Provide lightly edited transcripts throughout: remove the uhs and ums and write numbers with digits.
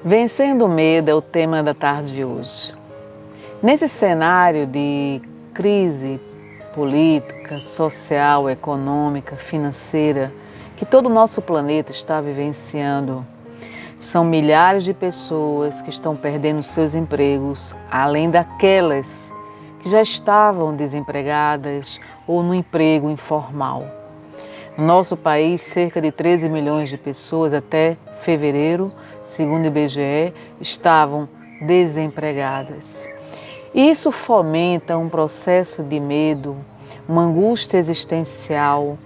Vencendo o medo é o tema da tarde de hoje. Nesse cenário de crise política, social, econômica, financeira, que todo o nosso planeta está vivenciando, são milhares de pessoas que estão perdendo seus empregos, além daquelas que já estavam desempregadas ou no emprego informal. No nosso país, cerca de 13 milhões de pessoas até fevereiro, segundo o IBGE, estavam desempregadas. Isso fomenta um processo de medo, uma angústia existencial,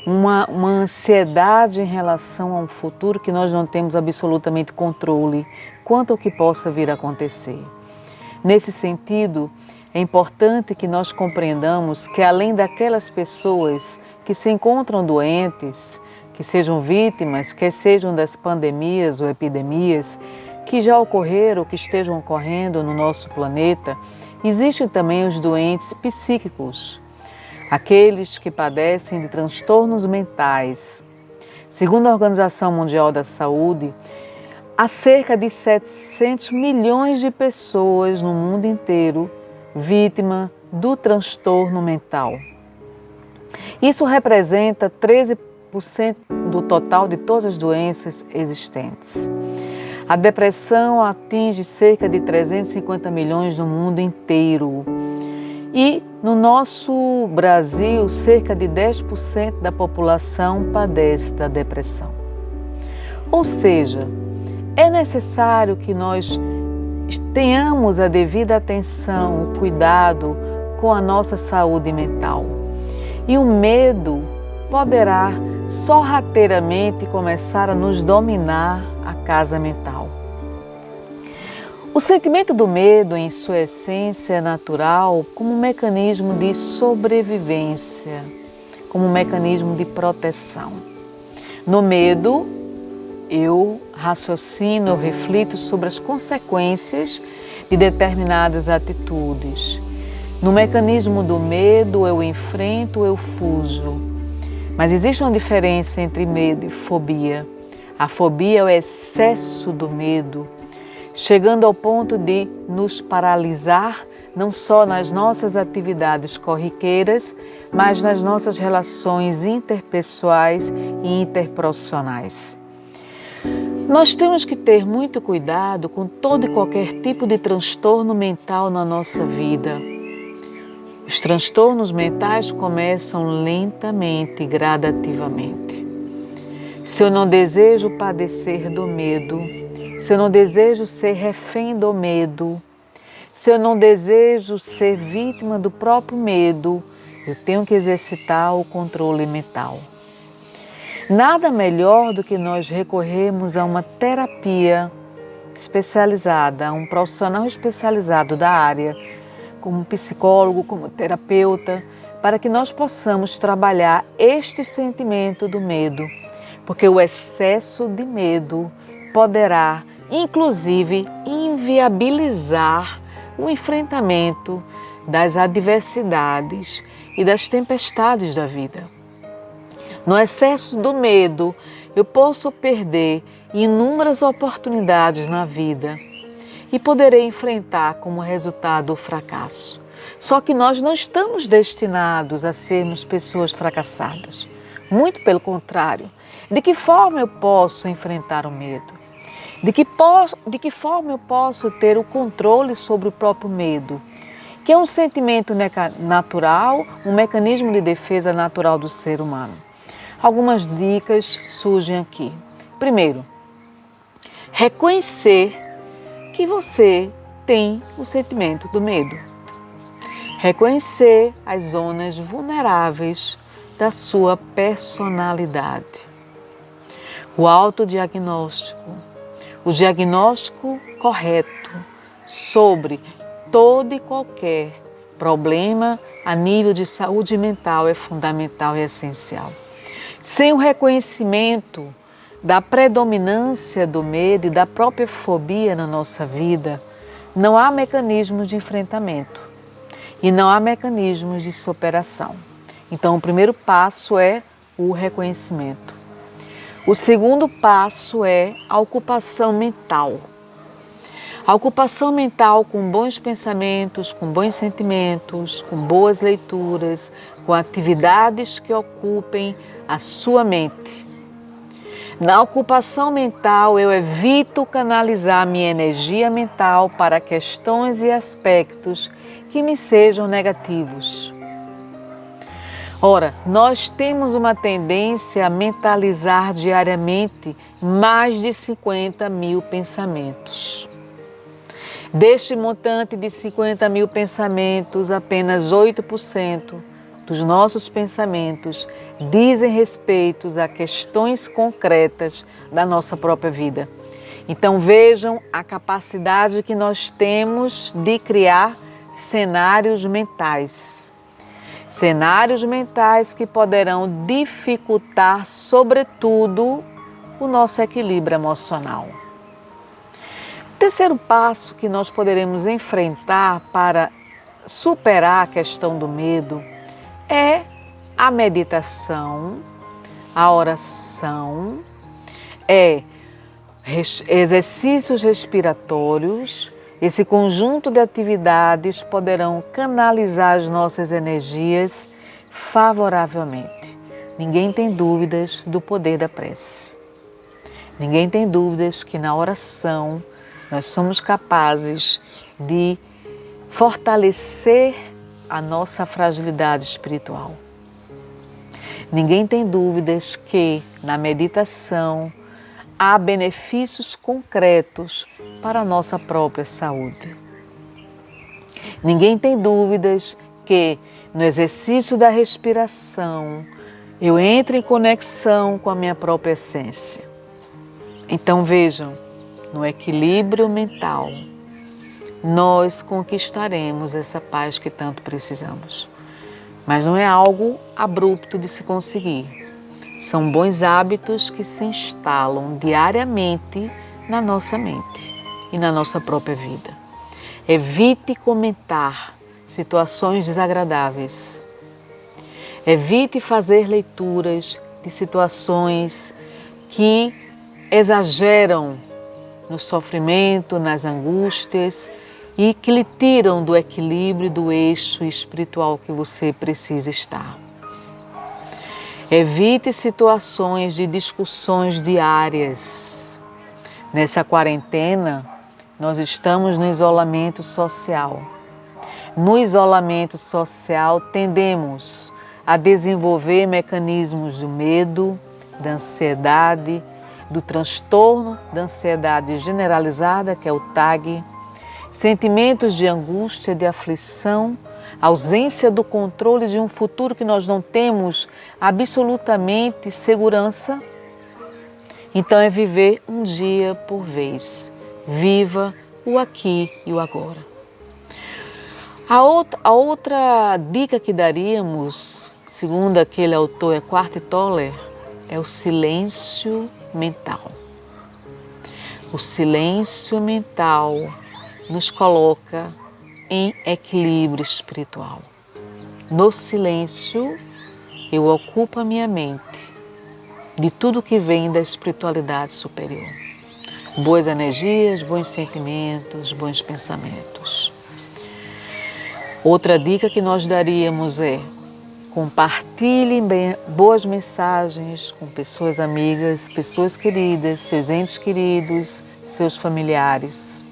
uma ansiedade em relação a um futuro que nós não temos absolutamente controle quanto ao que possa vir a acontecer. Nesse sentido, é importante que nós compreendamos que além daquelas pessoas que se encontram doentes, que sejam vítimas, que sejam das pandemias ou epidemias que já ocorreram ou que estejam ocorrendo no nosso planeta, existem também os doentes psíquicos, aqueles que padecem de transtornos mentais. Segundo a Organização Mundial da Saúde, há cerca de 700 milhões de pessoas no mundo inteiro vítimas do transtorno mental. Isso representa 13% do total de todas as doenças existentes. A depressão atinge cerca de 350 milhões no mundo inteiro. E no nosso Brasil, cerca de 10% da população padece da depressão. Ou seja, é necessário que nós tenhamos a devida atenção, o cuidado com a nossa saúde mental. E o medo poderá sorrateiramente começar a nos dominar a casa mental. O sentimento do medo, em sua essência, é natural como um mecanismo de sobrevivência, como um mecanismo de proteção. No medo, eu raciocino, eu reflito sobre as consequências de determinadas atitudes. No mecanismo do medo, eu enfrento, eu fujo. Mas existe uma diferença entre medo e fobia. A fobia é o excesso do medo, chegando ao ponto de nos paralisar, não só nas nossas atividades corriqueiras, mas nas nossas relações interpessoais e interprofissionais. Nós temos que ter muito cuidado com todo e qualquer tipo de transtorno mental na nossa vida. Os transtornos mentais começam lentamente, gradativamente. Se eu não desejo padecer do medo, se eu não desejo ser refém do medo, se eu não desejo ser vítima do próprio medo, eu tenho que exercitar o controle mental. Nada melhor do que nós recorrermos a uma terapia especializada, a um profissional especializado da área, como psicólogo, como terapeuta, para que nós possamos trabalhar este sentimento do medo, porque o excesso de medo poderá, inclusive, inviabilizar o enfrentamento das adversidades e das tempestades da vida. No excesso do medo, eu posso perder inúmeras oportunidades na vida e poderei enfrentar como resultado o fracasso. Só que nós não estamos destinados a sermos pessoas fracassadas. Muito pelo contrário. De que forma eu posso enfrentar o medo? De que forma eu posso ter o controle sobre o próprio medo? Que é um sentimento natural, um mecanismo de defesa natural do ser humano. Algumas dicas surgem aqui. Primeiro, reconhecer que você tem o sentimento do medo. Reconhecer as zonas vulneráveis da sua personalidade. O autodiagnóstico, o diagnóstico correto sobre todo e qualquer problema a nível de saúde mental é fundamental e essencial. Sem o reconhecimento da predominância do medo e da própria fobia na nossa vida, não há mecanismos de enfrentamento e não há mecanismos de superação. Então, o primeiro passo é o reconhecimento. O segundo passo é a ocupação mental. A ocupação mental com bons pensamentos, com bons sentimentos, com boas leituras, com atividades que ocupem a sua mente. Na ocupação mental, eu evito canalizar minha energia mental para questões e aspectos que me sejam negativos. Ora, nós temos uma tendência a mentalizar diariamente mais de 50.000 pensamentos. Deste montante de 50.000 pensamentos, apenas 8% dos nossos pensamentos dizem respeito a questões concretas da nossa própria vida. Então vejam a capacidade que nós temos de criar cenários mentais. Cenários mentais que poderão dificultar, sobretudo, o nosso equilíbrio emocional. O terceiro passo que nós poderemos enfrentar para superar a questão do medo é a meditação, a oração, exercícios respiratórios. Esse conjunto de atividades poderão canalizar as nossas energias favoravelmente. Ninguém tem dúvidas do poder da prece. Ninguém tem dúvidas que na oração nós somos capazes de fortalecer a nossa fragilidade espiritual. Ninguém tem dúvidas que na meditação há benefícios concretos para a nossa própria saúde. Ninguém tem dúvidas que no exercício da respiração eu entro em conexão com a minha própria essência. Então vejam, no equilíbrio mental, nós conquistaremos essa paz que tanto precisamos. Mas não é algo abrupto de se conseguir. São bons hábitos que se instalam diariamente na nossa mente e na nossa própria vida. Evite comentar situações desagradáveis. Evite fazer leituras de situações que exageram no sofrimento, nas angústias e que lhe tiram do equilíbrio, do eixo espiritual que você precisa estar. Evite situações de discussões diárias. Nessa quarentena, nós estamos no isolamento social. No isolamento social, tendemos a desenvolver mecanismos do medo, da ansiedade, do transtorno da ansiedade generalizada, que é o TAG, sentimentos de angústia, de aflição, ausência do controle de um futuro que nós não temos absolutamente segurança. Então é viver um dia por vez. Viva o aqui e o agora. A outra dica que daríamos, segundo aquele autor Eckhart Tolle, é o silêncio mental. O silêncio mental nos coloca em equilíbrio espiritual. No silêncio, eu ocupo a minha mente de tudo que vem da espiritualidade superior. Boas energias, bons sentimentos, bons pensamentos. Outra dica que nós daríamos é: compartilhem boas mensagens com pessoas amigas, pessoas queridas, seus entes queridos, seus familiares.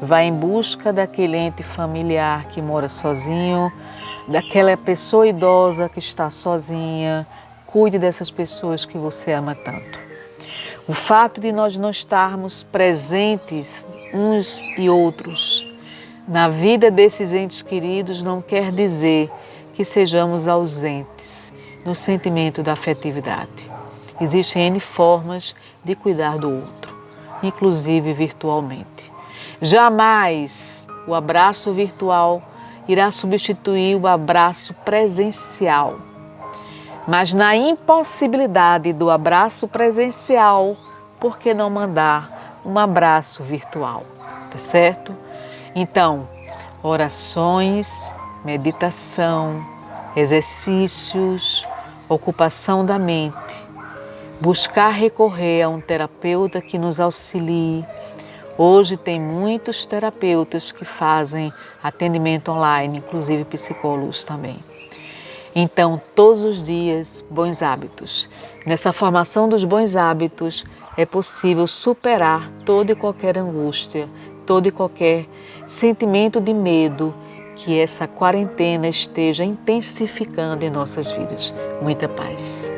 Vá em busca daquele ente familiar que mora sozinho, daquela pessoa idosa que está sozinha. Cuide dessas pessoas que você ama tanto. O fato de nós não estarmos presentes uns e outros na vida desses entes queridos não quer dizer que sejamos ausentes no sentimento da afetividade. Existem N formas de cuidar do outro, inclusive virtualmente. Jamais o abraço virtual irá substituir o abraço presencial. Mas na impossibilidade do abraço presencial, por que não mandar um abraço virtual? Tá certo? Então, orações, meditação, exercícios, ocupação da mente, buscar recorrer a um terapeuta que nos auxilie, Hoje tem muitos terapeutas que fazem atendimento online, inclusive psicólogos também. Então, todos os dias, bons hábitos. Nessa formação dos bons hábitos, é possível superar toda e qualquer angústia, todo e qualquer sentimento de medo que essa quarentena esteja intensificando em nossas vidas. Muita paz.